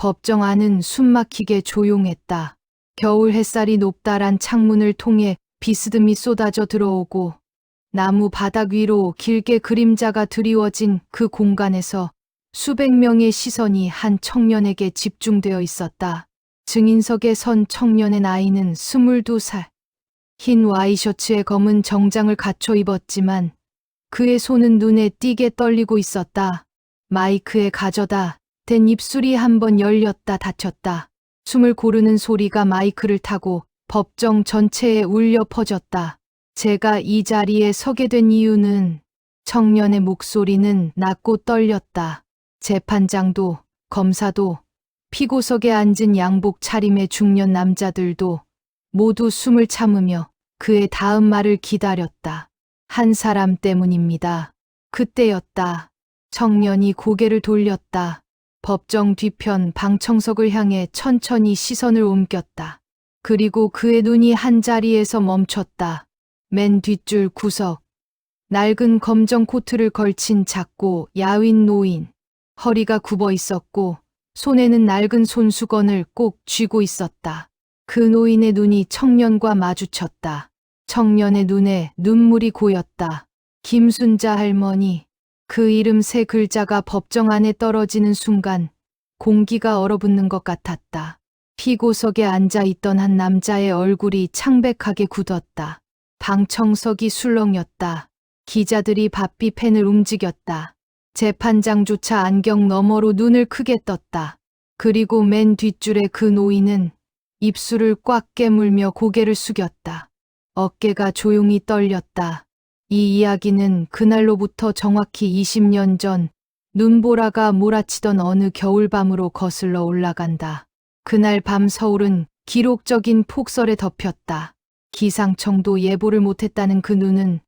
법정 안은 숨막히게 조용했다. 겨울 햇살이 높다란 창문을 통해 비스듬히 쏟아져 들어오고 나무 바닥 위로 길게 그림자가 드리워진 그 공간에서 수백 명의 시선이 한 청년에게 집중되어 있었다. 증인석에 선 청년의 나이는 22살. 흰 와이셔츠에 검은 정장을 갖춰 입었지만 그의 손은 눈에 띄게 떨리고 있었다. 마이크에 가져다 댄 입술이 한번 열렸다 닫혔다. 숨을 고르는 소리가 마이크를 타고 법정 전체에 울려 퍼졌다. 제가 이 자리에 서게 된 이유는 청년의 목소리는 낮고 떨렸다. 재판장도 검사도 피고석에 앉은 양복 차림의 중년 남자들도 모두 숨을 참으며 그의 다음 말을 기다렸다. 한 사람 때문입니다. 그때였다. 청년이 고개를 돌렸다. 법정 뒤편 방청석을 향해 천천히 시선을 옮겼다. 그리고 그의 눈이 한 자리에서 멈췄다. 맨 뒷줄 구석. 낡은 검정 코트를 걸친 작고 야윈 노인. 허리가 굽어 있었고 손에는 낡은 손수건을 꼭 쥐고 있었다. 그 노인의 눈이 청년과 마주쳤다. 청년의 눈에 눈물이 고였다. 김순자 할머니. 그 이름 세 글자가 법정 안에 떨어지는 순간 공기가 얼어붙는 것 같았다. 피고석에 앉아있던 한 남자의 얼굴이 창백하게 굳었다. 방청석이 술렁였다. 기자들이 바삐 펜을 움직였다. 재판장조차 안경 너머로 눈을 크게 떴다. 그리고 맨 뒷줄의 그 노인은 입술을 꽉 깨물며 고개를 숙였다. 어깨가 조용히 떨렸다. 이 이야기는 그날로부터 정확히 20년 전 눈보라가 몰아치던 어느 겨울밤으로 거슬러 올라간다. 그날 밤 서울은 기록적인 폭설에 덮였다. 기상청도 예보를 못했다는 그 눈은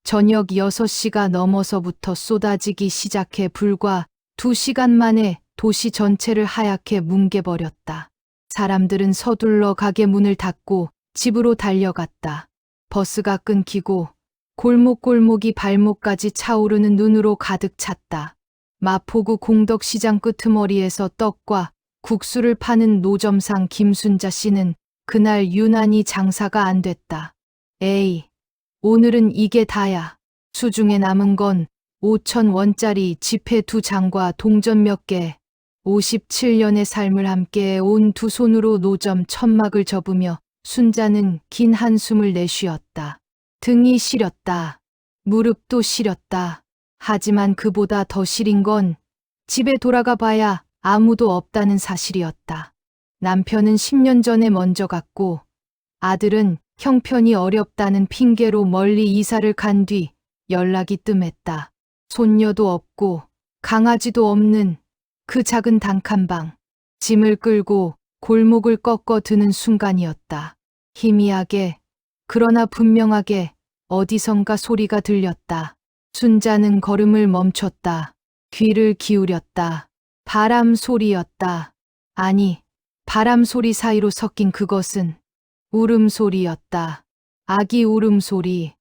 저녁 6시가 넘어서부터 쏟아지기 시작해 불과 2시간 만에 도시 전체를 하얗게 뭉개버렸다. 사람들은 서둘러 가게 문을 닫고 집으로 달려갔다. 버스가 끊기고 골목골목이 발목까지 차오르는 눈으로 가득 찼다. 마포구 공덕시장 끄트머리에서 떡과 국수를 파는 노점상 김순자 씨는 그날 유난히 장사가 안 됐다. 에이, 오늘은 이게 다야. 수중에 남은 건 5,000원짜리 지폐 2장과 동전 몇 개. 57년의 삶을 함께 온 두 손으로 노점 천막을 접으며 순자는 긴 한숨을 내쉬었다. 등이 시렸다. 무릎도 시렸다. 하지만 그보다 더 시린 건 집에 돌아가 봐야 아무도 없다는 사실이었다. 남편은 10년 전에 먼저 갔고 아들은 형편이 어렵다는 핑계로 멀리 이사를 간 뒤 연락이 뜸했다. 손녀도 없고 강아지도 없는 그 작은 단칸방. 짐을 끌고 골목을 꺾어 드는 순간이었다. 희미하게 그러나 분명하게 어디선가 소리가 들렸다. 순자는 걸음을 멈췄다. 귀를 기울였다. 바람 소리였다. 아니, 바람 소리 사이로 섞인 그것은 울음소리였다. 아기 울음소리.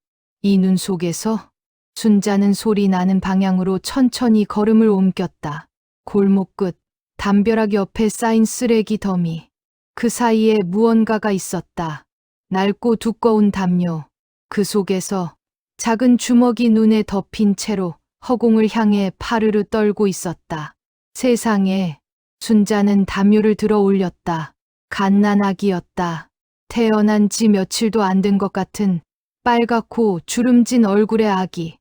이 눈 속에서 순자는 소리 나는 방향으로 천천히 걸음을 옮겼다. 골목 끝, 담벼락 옆에 쌓인 쓰레기 더미. 그 사이에 무언가가 있었다. 낡고 두꺼운 담요. 그 속에서 작은 주먹이 눈에 덮인 채로 허공을 향해 파르르 떨고 있었다. 세상에, 순자는 담요를 들어 올렸다. 갓난아기였다. 태어난 지 며칠도 안 된 것 같은 빨갛고 주름진 얼굴의 아기.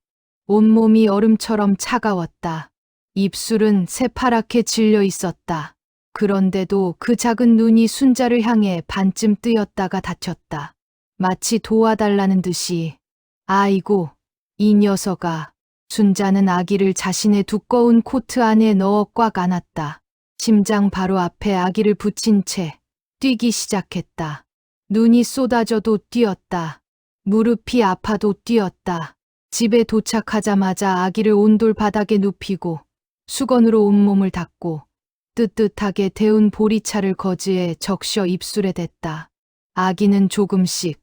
온몸이 얼음처럼 차가웠다. 입술은 새파랗게 질려 있었다. 그런데도 그 작은 눈이 순자를 향해 반쯤 뜨였다가 닫혔다. 마치 도와달라는 듯이. 아이고, 이 녀석아. 순자는 아기를 자신의 두꺼운 코트 안에 넣어 꽉 안았다. 심장 바로 앞에 아기를 붙인 채 뛰기 시작했다. 눈이 쏟아져도 뛰었다. 무릎이 아파도 뛰었다. 집에 도착하자마자 아기를 온돌 바닥에 눕히고 수건으로 온몸을 닦고 뜨뜻하게 데운 보리차를 거즈에 적셔 입술에 댔다. 아기는 조금씩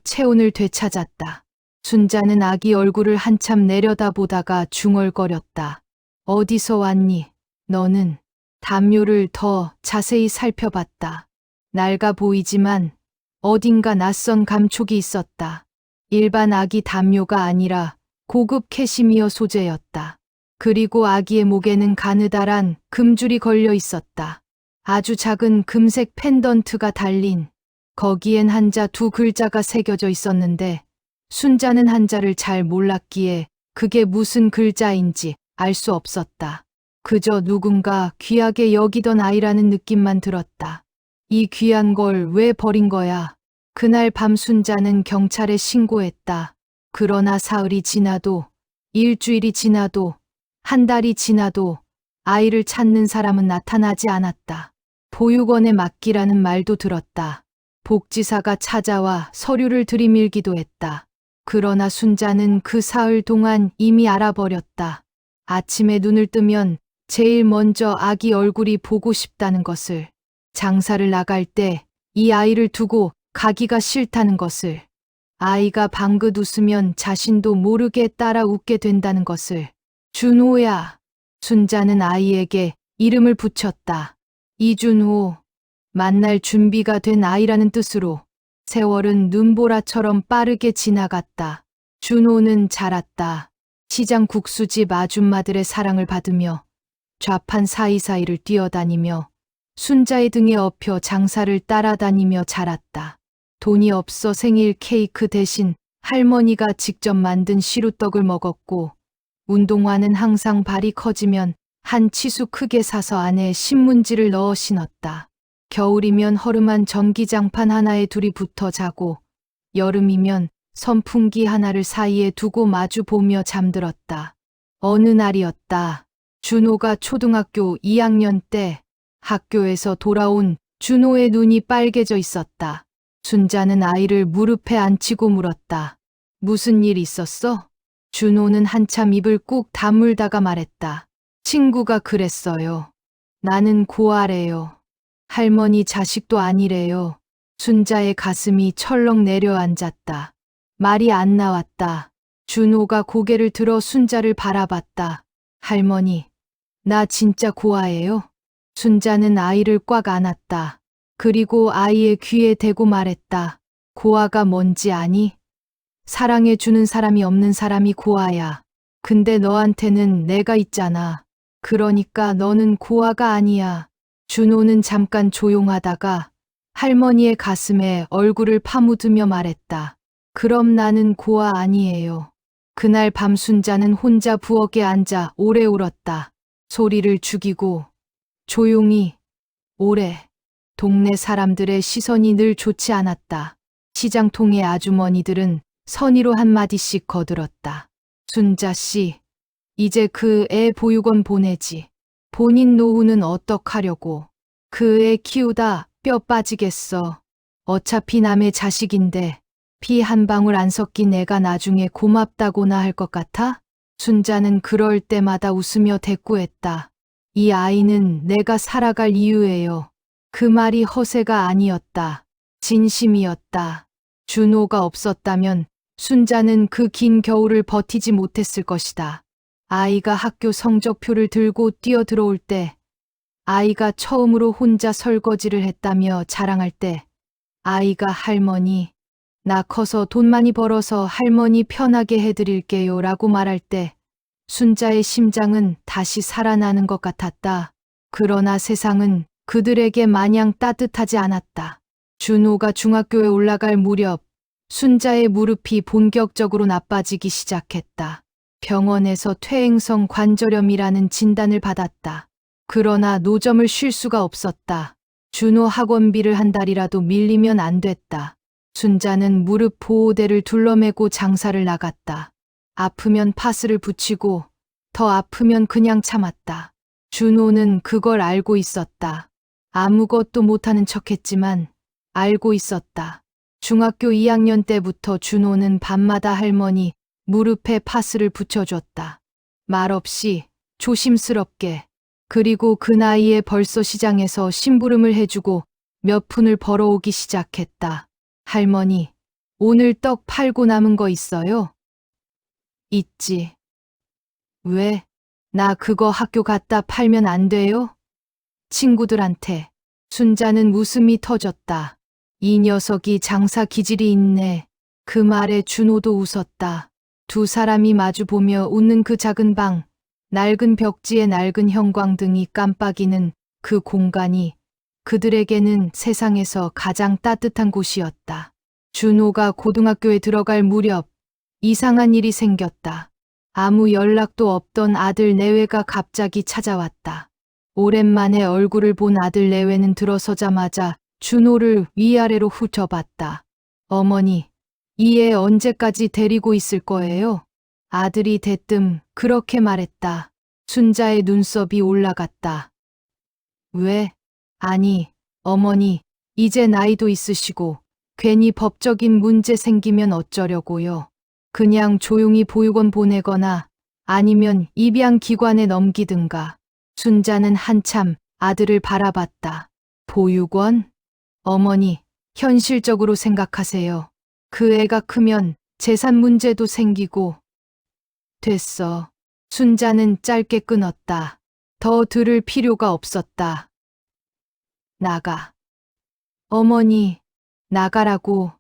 체온을 되찾았다. 순자는 아기 얼굴을 한참 내려다보다가 중얼거렸다. 어디서 왔니? 너는? 담요를 더 자세히 살펴봤다. 낡아 보이지만 어딘가 낯선 감촉이 있었다. 일반 아기 담요가 아니라 고급 캐시미어 소재였다. 그리고 아기의 목에는 가느다란 금줄이 걸려 있었다. 아주 작은 금색 펜던트가 달린, 거기엔 한자 두 글자가 새겨져 있었는데 순자는 한자를 잘 몰랐기에 그게 무슨 글자인지 알 수 없었다. 그저 누군가 귀하게 여기던 아이라는 느낌만 들었다. 이 귀한 걸 왜 버린 거야? 그날 밤 순자는 경찰에 신고했다. 그러나 사흘이 지나도, 일주일이 지나도, 한 달이 지나도 아이를 찾는 사람은 나타나지 않았다. 보육원에 맡기라는 말도 들었다. 복지사가 찾아와 서류를 들이밀기도 했다. 그러나 순자는 그 사흘 동안 이미 알아버렸다. 아침에 눈을 뜨면 제일 먼저 아기 얼굴이 보고 싶다는 것을, 장사를 나갈 때 이 아이를 두고 가기가 싫다는 것을, 아이가 방긋 웃으면 자신도 모르게 따라 웃게 된다는 것을. 준호야. 순자는 아이에게 이름을 붙였다. 이준호. 만날 준비가 된 아이라는 뜻으로. 세월은 눈보라처럼 빠르게 지나갔다. 준호는 자랐다. 시장 국수집 아줌마들의 사랑을 받으며 좌판 사이사이를 뛰어다니며 순자의 등에 업혀 장사를 따라다니며 자랐다. 돈이 없어 생일 케이크 대신 할머니가 직접 만든 시루떡을 먹었고, 운동화는 항상 발이 커지면 한 치수 크게 사서 안에 신문지를 넣어 신었다. 겨울이면 허름한 전기장판 하나에 둘이 붙어 자고, 여름이면 선풍기 하나를 사이에 두고 마주 보며 잠들었다. 어느 날이었다. 준호가 초등학교 2학년 때 학교에서 돌아온 준호의 눈이 빨개져 있었다. 순자는 아이를 무릎에 앉히고 물었다. 무슨 일 있었어? 준호는 한참 입을 꾹 다물다가 말했다. 친구가 그랬어요. 나는 고아래요. 할머니 자식도 아니래요. 순자의 가슴이 철렁 내려앉았다. 말이 안 나왔다. 준호가 고개를 들어 순자를 바라봤다. 할머니, 나 진짜 고아예요? 순자는 아이를 꽉 안았다. 그리고 아이의 귀에 대고 말했다. 고아가 뭔지 아니? 사랑해주는 사람이 없는 사람이 고아야. 근데 너한테는 내가 있잖아. 그러니까 너는 고아가 아니야. 준호는 잠깐 조용하다가 할머니의 가슴에 얼굴을 파묻으며 말했다. 그럼 나는 고아 아니에요. 그날 밤 순자는 혼자 부엌에 앉아 오래 울었다. 소리를 죽이고 조용히 오래. 동네 사람들의 시선이 늘 좋지 않았다. 시장통의 아주머니들은 선의로 한마디씩 거들었다. 순자 씨, 이제 그 애 보육원 보내지. 본인 노후는 어떡하려고. 그 애 키우다 뼈 빠지겠어. 어차피 남의 자식인데 피 한 방울 안 섞인 애가 나중에 고맙다고나 할 것 같아? 순자는 그럴 때마다 웃으며 대꾸했다. 이 아이는 내가 살아갈 이유예요. 그 말이 허세가 아니었다. 진심이었다. 준호가 없었다면 순자는 그 긴 겨울을 버티지 못했을 것이다. 아이가 학교 성적표를 들고 뛰어들어올 때, 아이가 처음으로 혼자 설거지를 했다며 자랑할 때, 아이가 할머니, 나 커서 돈 많이 벌어서 할머니 편하게 해드릴게요 라고 말할 때, 순자의 심장은 다시 살아나는 것 같았다. 그러나 세상은 그들에게 마냥 따뜻하지 않았다. 준호가 중학교에 올라갈 무렵, 순자의 무릎이 본격적으로 나빠지기 시작했다. 병원에서 퇴행성 관절염이라는 진단을 받았다. 그러나 노점을 쉴 수가 없었다. 준호 학원비를 한 달이라도 밀리면 안 됐다. 순자는 무릎 보호대를 둘러매고 장사를 나갔다. 아프면 파스를 붙이고 더 아프면 그냥 참았다. 준호는 그걸 알고 있었다. 아무것도 못하는 척했지만 알고 있었다. 중학교 2학년 때부터 준호는 밤마다 할머니 무릎에 파스를 붙여줬다. 말없이 조심스럽게. 그리고 그 나이에 벌써 시장에서 심부름을 해주고 몇 푼을 벌어오기 시작했다. 할머니, 오늘 떡 팔고 남은 거 있어요? 있지. 왜? 나 그거 학교 갖다 팔면 안 돼요? 친구들한테. 순자는 웃음이 터졌다. 이 녀석이 장사 기질이 있네. 그 말에 준호도 웃었다. 두 사람이 마주보며 웃는 그 작은 방, 낡은 벽지에 낡은 형광등이 깜빡이는 그 공간이 그들에게는 세상에서 가장 따뜻한 곳이었다. 준호가 고등학교에 들어갈 무렵 이상한 일이 생겼다. 아무 연락도 없던 아들 내외가 갑자기 찾아왔다. 오랜만에 얼굴을 본 아들 내외는 들어서자마자 준호를 위아래로 훑어봤다. 어머니, 이 애 언제까지 데리고 있을 거예요? 아들이 대뜸 그렇게 말했다. 순자의 눈썹이 올라갔다. 왜? 아니, 어머니, 이제 나이도 있으시고 괜히 법적인 문제 생기면 어쩌려고요. 그냥 조용히 보육원 보내거나 아니면 입양기관에 넘기든가. 순자는 한참 아들을 바라봤다. 보육원? 어머니, 현실적으로 생각하세요. 그 애가 크면 재산 문제도 생기고. 됐어. 순자는 짧게 끊었다. 더 들을 필요가 없었다. 나가. 어머니, 나가라고.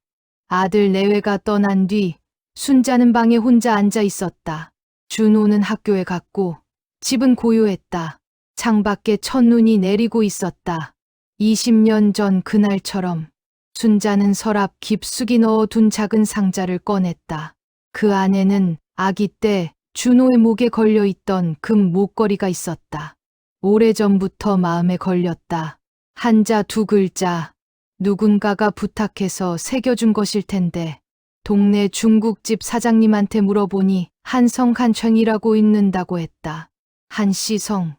아들 내외가 떠난 뒤 순자는 방에 혼자 앉아 있었다. 준호는 학교에 갔고 집은 고요했다. 창밖에 첫눈이 내리고 있었다. 20년 전 그날처럼 순자는 서랍 깊숙이 넣어둔 작은 상자를 꺼냈다. 그 안에는 아기 때 준호의 목에 걸려있던 금 목걸이가 있었다. 오래전부터 마음에 걸렸다. 한자 두 글자, 누군가가 부탁해서 새겨준 것일 텐데 동네 중국집 사장님한테 물어보니 한성한청이라고 읽는다고 했다. 한씨성,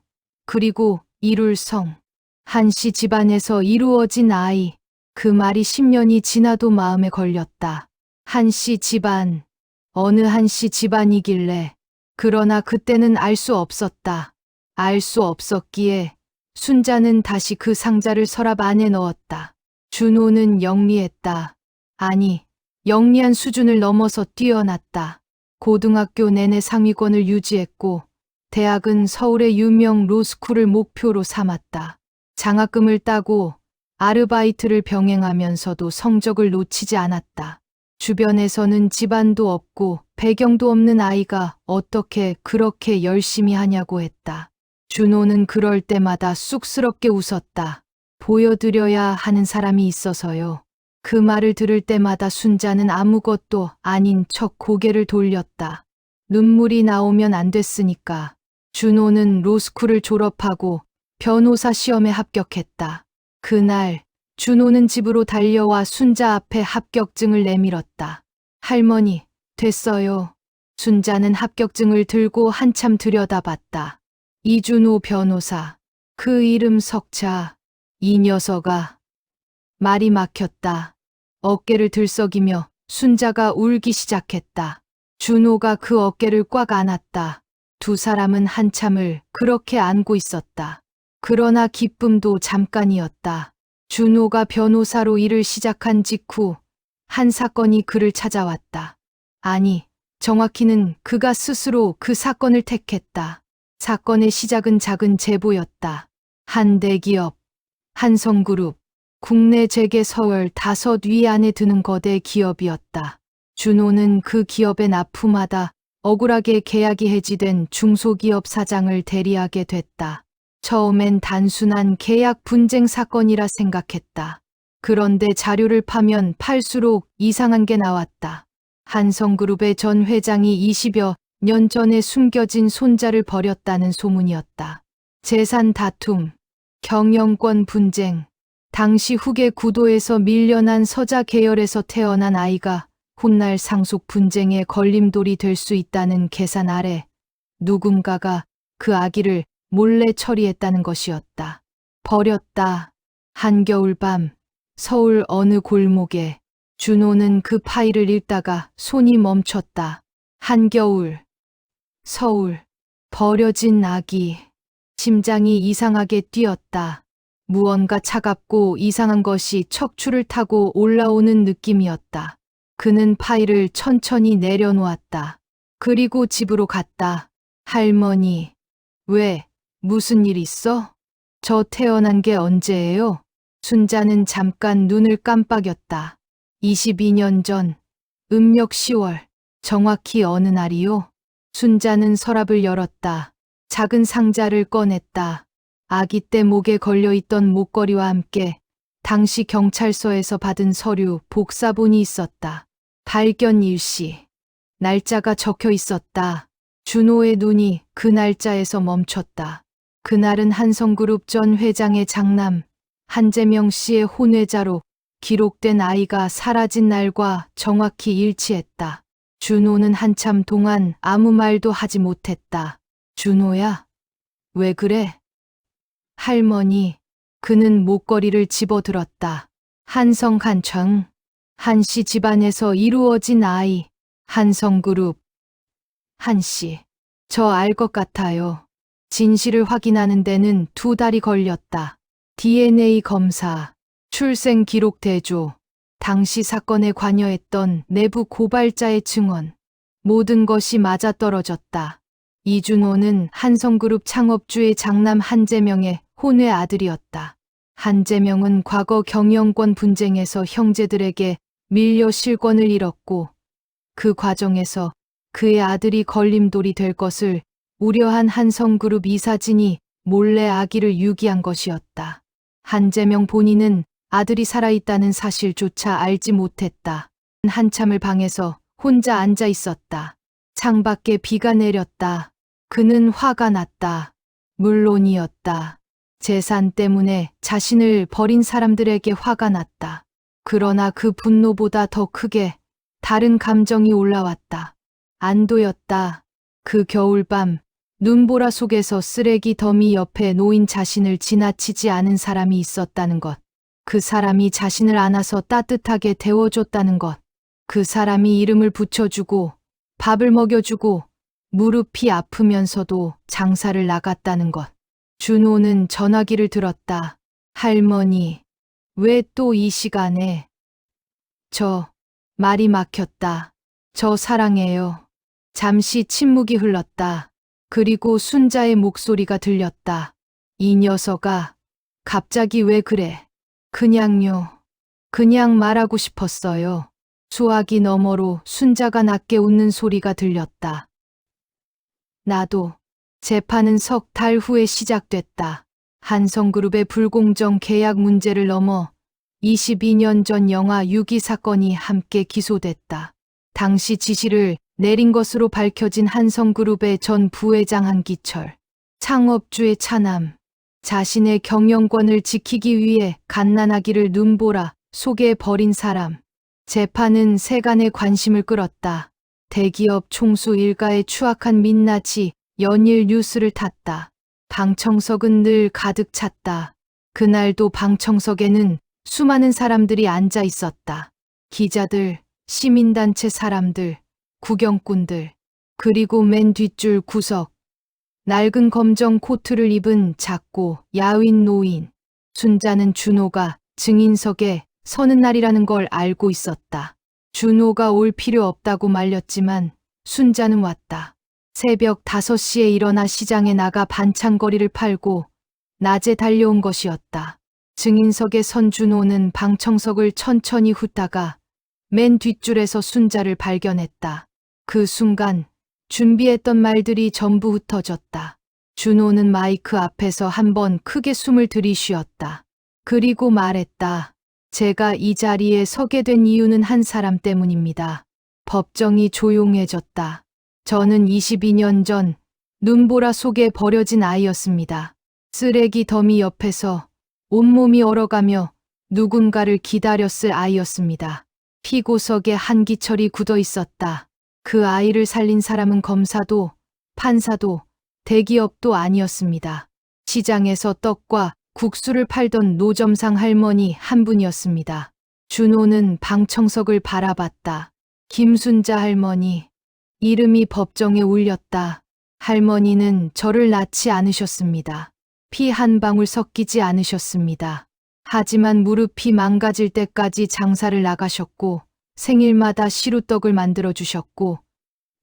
그리고 이룰성. 한씨 집안에서 이루어진 아이. 그 말이 10년이 지나도 마음에 걸렸다. 한씨 집안, 어느 한씨 집안이길래. 그러나 그때는 알 수 없었다. 알 수 없었기에 순자는 다시 그 상자를 서랍 안에 넣었다. 준호는 영리했다. 아니, 영리한 수준을 넘어서 뛰어났다. 고등학교 내내 상위권을 유지했고 대학은 서울의 유명 로스쿨을 목표로 삼았다. 장학금을 따고 아르바이트를 병행하면서도 성적을 놓치지 않았다. 주변에서는 집안도 없고 배경도 없는 아이가 어떻게 그렇게 열심히 하냐고 했다. 준호는 그럴 때마다 쑥스럽게 웃었다. 보여드려야 하는 사람이 있어서요. 그 말을 들을 때마다 순자는 아무것도 아닌 척 고개를 돌렸다. 눈물이 나오면 안 됐으니까. 준호는 로스쿨을 졸업하고 변호사 시험에 합격했다. 그날 준호는 집으로 달려와 순자 앞에 합격증을 내밀었다. 할머니, 됐어요. 순자는 합격증을 들고 한참 들여다봤다. 이준호 변호사. 그 이름 석자. 이 녀석아. 말이 막혔다. 어깨를 들썩이며 순자가 울기 시작했다. 준호가 그 어깨를 꽉 안았다. 두 사람은 한참을 그렇게 안고 있었다. 그러나 기쁨도 잠깐이었다. 준호가 변호사로 일을 시작한 직후 한 사건이 그를 찾아왔다. 아니, 정확히는 그가 스스로 그 사건을 택했다. 사건의 시작은 작은 제보였다. 한 대기업, 한성그룹, 국내 재계 서열 5위 안에 드는 거대 기업이었다. 준호는 그 기업에 납품하다 억울하게 계약이 해지된 중소기업 사장을 대리하게 됐다. 처음엔 단순한 계약 분쟁 사건이라 생각했다. 그런데 자료를 파면 팔수록 이상한 게 나왔다. 한성그룹의 전 회장이 20여 년 전에 숨겨진 손자를 버렸다는 소문이었다. 재산 다툼, 경영권 분쟁, 당시 후계 구도에서 밀려난 서자 계열에서 태어난 아이가 훗날 상속 분쟁의 걸림돌이 될 수 있다는 계산 아래 누군가가 그 아기를 몰래 처리했다는 것이었다. 버렸다. 한겨울밤 서울 어느 골목에 준호는 그 파일을 읽다가 손이 멈췄다. 한겨울, 서울, 버려진 아기. 심장이 이상하게 뛰었다. 무언가 차갑고 이상한 것이 척추를 타고 올라오는 느낌이었다. 그는 파일을 천천히 내려놓았다. 그리고 집으로 갔다. 할머니, 왜? 무슨 일 있어? 저 태어난 게 언제예요? 순자는 잠깐 눈을 깜빡였다. 22년 전, 음력 10월, 정확히 어느 날이요? 순자는 서랍을 열었다. 작은 상자를 꺼냈다. 아기 때 목에 걸려있던 목걸이와 함께 당시 경찰서에서 받은 서류 복사본이 있었다. 발견 일시. 날짜가 적혀 있었다. 준호의 눈이 그 날짜에서 멈췄다. 그날은 한성그룹 전 회장의 장남 한재명 씨의 혼외자로 기록된 아이가 사라진 날과 정확히 일치했다. 준호는 한참 동안 아무 말도 하지 못했다. 준호야, 왜 그래? 할머니, 그는 목걸이를 집어들었다. 한성한청, 한씨 집안에서 이루어진 아이, 한성그룹. 한씨, 저 알 것 같아요. 진실을 확인하는 데는 2달이 걸렸다. DNA 검사, 출생 기록 대조, 당시 사건에 관여했던 내부 고발자의 증언, 모든 것이 맞아떨어졌다. 이준호는 한성그룹 창업주의 장남 한재명의 혼외 아들이었다. 한재명은 과거 경영권 분쟁에서 형제들에게 밀려 실권을 잃었고 그 과정에서 그의 아들이 걸림돌이 될 것을 우려한 한성그룹 이사진이 몰래 아기를 유기한 것이었다. 한재명 본인은 아들이 살아있다는 사실조차 알지 못했다. 한참을 방에서 혼자 앉아 있었다. 창밖에 비가 내렸다. 그는 화가 났다. 물론이었다. 재산 때문에 자신을 버린 사람들에게 화가 났다. 그러나 그 분노보다 더 크게 다른 감정이 올라왔다. 안도였다. 그 겨울밤 눈보라 속에서 쓰레기 더미 옆에 놓인 자신을 지나치지 않은 사람이 있었다는 것. 그 사람이 자신을 안아서 따뜻하게 데워줬다는 것. 그 사람이 이름을 붙여주고 밥을 먹여주고 무릎이 아프면서도 장사를 나갔다는 것. 준호는 전화기를 들었다. 할머니, 왜 또 이 시간에? 말이 막혔다. 저 사랑해요. 잠시 침묵이 흘렀다. 그리고 순자의 목소리가 들렸다. 이 녀석아, 갑자기 왜 그래? 그냥요. 그냥 말하고 싶었어요. 수화기 너머로 순자가 낮게 웃는 소리가 들렸다. 나도. 재판은 3달 후에 시작됐다. 한성그룹의 불공정 계약 문제를 넘어 22년 전 영화 6.2 사건이 함께 기소됐다. 당시 지시를 내린 것으로 밝혀진 한성그룹의 전 부회장 한기철. 창업주의 차남. 자신의 경영권을 지키기 위해 갓난아기를 눈보라 속에 버린 사람. 재판은 세간의 관심을 끌었다. 대기업 총수 일가의 추악한 민낯이 연일 뉴스를 탔다. 방청석은 늘 가득 찼다. 그날도 방청석에는 수많은 사람들이 앉아 있었다. 기자들, 시민단체 사람들, 구경꾼들, 그리고 맨 뒷줄 구석. 낡은 검정 코트를 입은 작고 야윈 노인. 순자는 준호가 증인석에 서는 날이라는 걸 알고 있었다. 준호가 올 필요 없다고 말렸지만 순자는 왔다. 새벽 5시에 일어나 시장에 나가 반찬거리를 팔고 낮에 달려온 것이었다. 증인석에 선 준호는 방청석을 천천히 훑다가 맨 뒷줄에서 순자를 발견했다. 그 순간 준비했던 말들이 전부 흩어졌다. 준호는 마이크 앞에서 한번 크게 숨을 들이쉬었다. 그리고 말했다. 제가 이 자리에 서게 된 이유는 한 사람 때문입니다. 법정이 조용해졌다. 저는 22년 전 눈보라 속에 버려진 아이였습니다. 쓰레기 더미 옆에서 온몸이 얼어가며 누군가를 기다렸을 아이였습니다. 피고석에 한기철이 굳어 있었다. 그 아이를 살린 사람은 검사도 판사도 대기업도 아니었습니다. 시장에서 떡과 국수를 팔던 노점상 할머니 한 분이었습니다. 준호는 방청석을 바라봤다. 김순자 할머니. 이름이 법정에 울렸다. 할머니는 저를 낳지 않으셨습니다. 피 한 방울 섞이지 않으셨습니다. 하지만 무릎이 망가질 때까지 장사를 나가셨고 생일마다 시루떡을 만들어 주셨고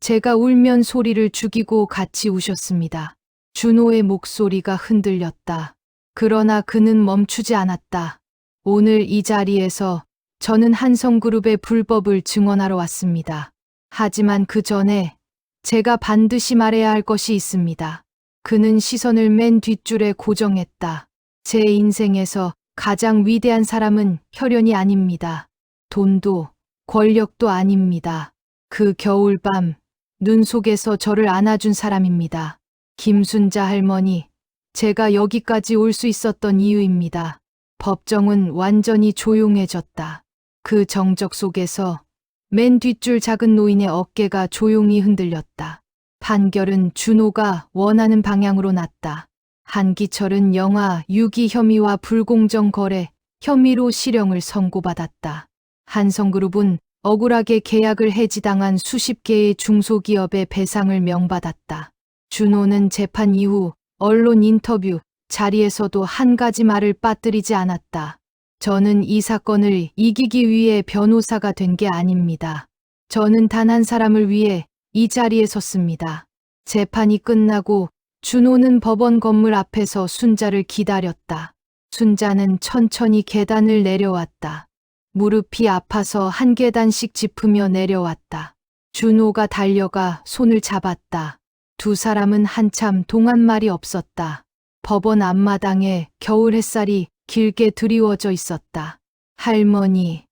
제가 울면 소리를 죽이고 같이 우셨습니다. 준호의 목소리가 흔들렸다. 그러나 그는 멈추지 않았다. 오늘 이 자리에서 저는 한성그룹의 불법을 증언하러 왔습니다. 하지만 그 전에 제가 반드시 말해야 할 것이 있습니다. 그는 시선을 맨 뒷줄에 고정했다. 제 인생에서 가장 위대한 사람은 혈연이 아닙니다. 돈도 권력도 아닙니다. 그 겨울밤 눈 속에서 저를 안아준 사람입니다. 김순자 할머니, 제가 여기까지 올 수 있었던 이유입니다. 법정은 완전히 조용해졌다. 그 정적 속에서 맨 뒷줄 작은 노인의 어깨가 조용히 흔들렸다. 판결은 준호가 원하는 방향으로 났다. 한기철은 영아 유기 혐의와 불공정 거래 혐의로 실형을 선고받았다. 한성그룹은 억울하게 계약을 해지당한 수십 개의 중소기업의 배상을 명받았다. 준호는 재판 이후 언론 인터뷰 자리에서도 한 가지 말을 빠뜨리지 않았다. 저는 이 사건을 이기기 위해 변호사가 된 게 아닙니다. 저는 단 한 사람을 위해 이 자리에 섰습니다. 재판이 끝나고 준호는 법원 건물 앞에서 순자를 기다렸다. 순자는 천천히 계단을 내려왔다. 무릎이 아파서 한 계단씩 짚으며 내려왔다. 준호가 달려가 손을 잡았다. 두 사람은 한참 동안 말이 없었다. 법원 앞마당에 겨울 햇살이 길게 드리워져 있었다. 할머니,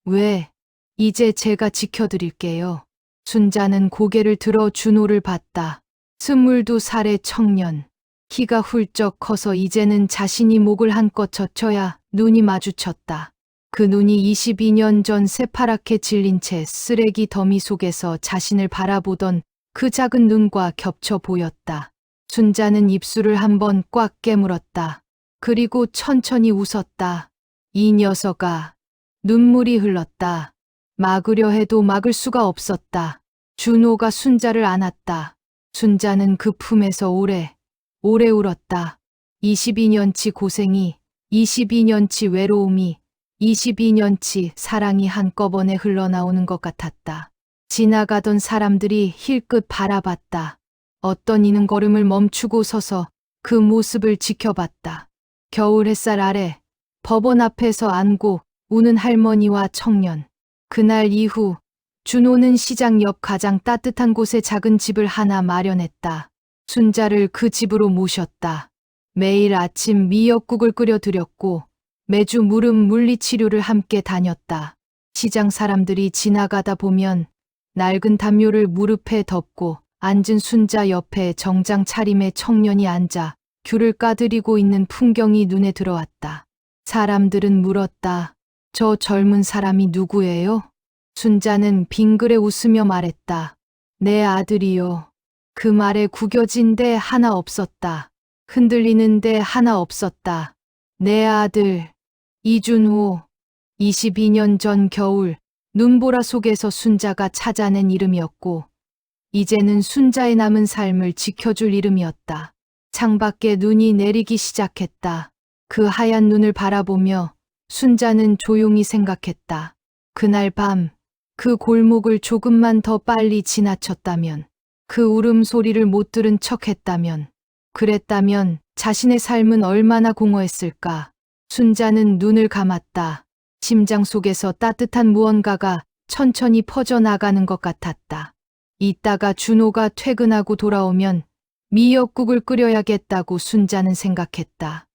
왜? 이제 제가 지켜드릴게요. 순자는 고개를 들어 준호를 봤다. 22살의 청년. 키가 훌쩍 커서 이제는 자신이 목을 한껏 젖혀야 눈이 마주쳤다. 그 눈이 22년 전 새파랗게 질린 채 쓰레기 더미 속에서 자신을 바라보던 그 작은 눈과 겹쳐 보였다. 순자는 입술을 한번 꽉 깨물었다. 그리고 천천히 웃었다. 이 녀석아. 눈물이 흘렀다. 막으려 해도 막을 수가 없었다. 준호가 순자를 안았다. 순자는 그 품에서 오래 울었다. 22년치 고생이, 22년치 외로움이, 22년치 사랑이 한꺼번에 흘러나오는 것 같았다. 지나가던 사람들이 힐끗 바라봤다. 어떤 이는 걸음을 멈추고 서서 그 모습을 지켜봤다. 겨울 햇살 아래 법원 앞에서 안고 우는 할머니와 청년. 그날 이후 준호는 시장 옆 가장 따뜻한 곳에 작은 집을 하나 마련했다. 순자를 그 집으로 모셨다. 매일 아침 미역국을 끓여 드렸고 매주 무릎 물리치료를 함께 다녔다. 시장 사람들이 지나가다 보면 낡은 담요를 무릎에 덮고 앉은 순자 옆에 정장 차림의 청년이 앉아 귤을 까드리고 있는 풍경이 눈에 들어왔다. 사람들은 물었다. 저 젊은 사람이 누구예요? 순자는 빙그레 웃으며 말했다. 내 아들이요. 그 말에 구겨진 데 하나 없었다. 흔들리는 데 하나 없었다. 내 아들, 이준호. 22년 전 겨울, 눈보라 속에서 순자가 찾아낸 이름이었고, 이제는 순자의 남은 삶을 지켜줄 이름이었다. 창밖에 눈이 내리기 시작했다. 그 하얀 눈을 바라보며 순자는 조용히 생각했다. 그날 밤, 그 골목을 조금만 더 빨리 지나쳤다면, 그 울음소리를 못 들은 척 했다면, 그랬다면 자신의 삶은 얼마나 공허했을까. 순자는 눈을 감았다. 심장 속에서 따뜻한 무언가가 천천히 퍼져나가는 것 같았다. 이따가 준호가 퇴근하고 돌아오면 미역국을 끓여야겠다고 순자는 생각했다.